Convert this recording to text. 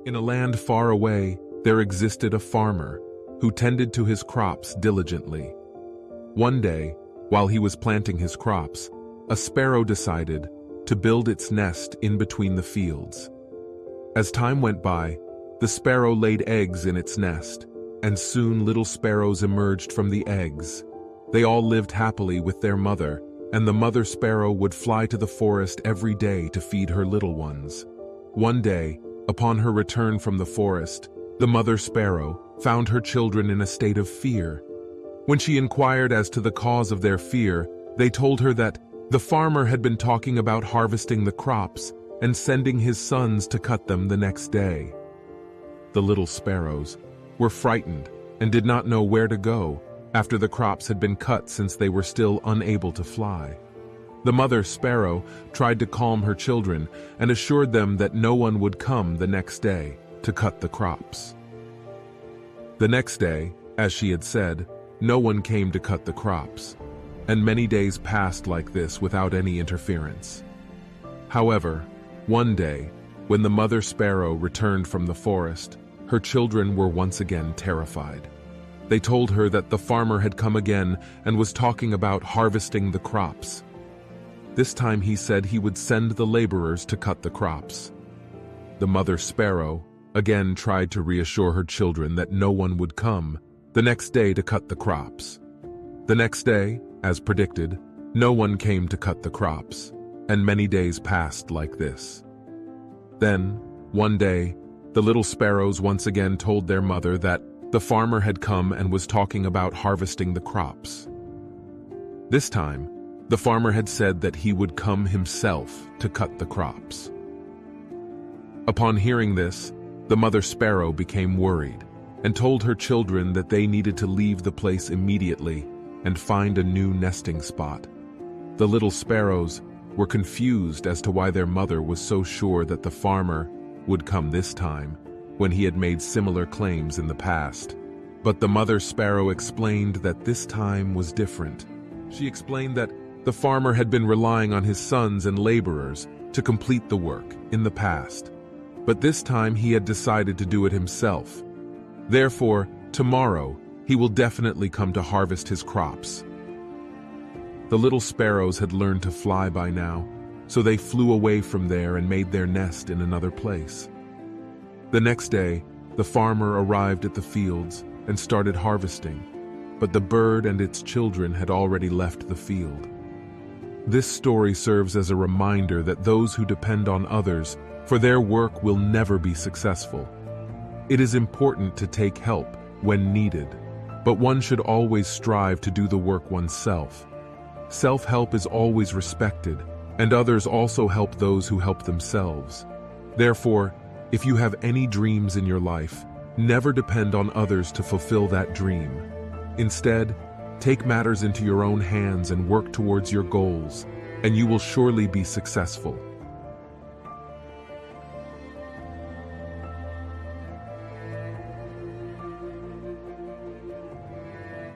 In a land far away, there existed a farmer who tended to his crops diligently. One day, while he was planting his crops, a sparrow decided to build its nest in between the fields. As time went by, the sparrow laid eggs in its nest, and soon little sparrows emerged from the eggs. They all lived happily with their mother, and the mother sparrow would fly to the forest every day to feed her little ones. One day, upon her return from the forest, the mother sparrow found her children in a state of fear. When she inquired as to the cause of their fear, they told her that the farmer had been talking about harvesting the crops and sending his sons to cut them the next day. The little sparrows were frightened and did not know where to go after the crops had been cut, since they were still unable to fly. The mother sparrow tried to calm her children and assured them that no one would come the next day to cut the crops. The next day, as she had said, no one came to cut the crops, and many days passed like this without any interference. However, one day, when the mother sparrow returned from the forest, her children were once again terrified. They told her that the farmer had come again and was talking about harvesting the crops. This time he said he would send the laborers to cut the crops. The mother sparrow again tried to reassure her children that no one would come the next day to cut the crops. The next day, as predicted, no one came to cut the crops, and many days passed like this. Then, one day, the little sparrows once again told their mother that the farmer had come and was talking about harvesting the crops. This time, the farmer had said that he would come himself to cut the crops. Upon hearing this, the mother sparrow became worried and told her children that they needed to leave the place immediately and find a new nesting spot. The little sparrows were confused as to why their mother was so sure that the farmer would come this time, when he had made similar claims in the past. But the mother sparrow explained that this time was different. She explained that the farmer had been relying on his sons and laborers to complete the work in the past, but this time he had decided to do it himself. Therefore, tomorrow, he will definitely come to harvest his crops. The little sparrows had learned to fly by now, so they flew away from there and made their nest in another place. The next day, the farmer arrived at the fields and started harvesting, but the bird and its children had already left the field. This story serves as a reminder that those who depend on others for their work will never be successful. It is important to take help when needed, but one should always strive to do the work oneself. Self-help is always respected, and others also help those who help themselves. Therefore, if you have any dreams in your life, never depend on others to fulfill that dream. Instead, take matters into your own hands and work towards your goals, and you will surely be successful.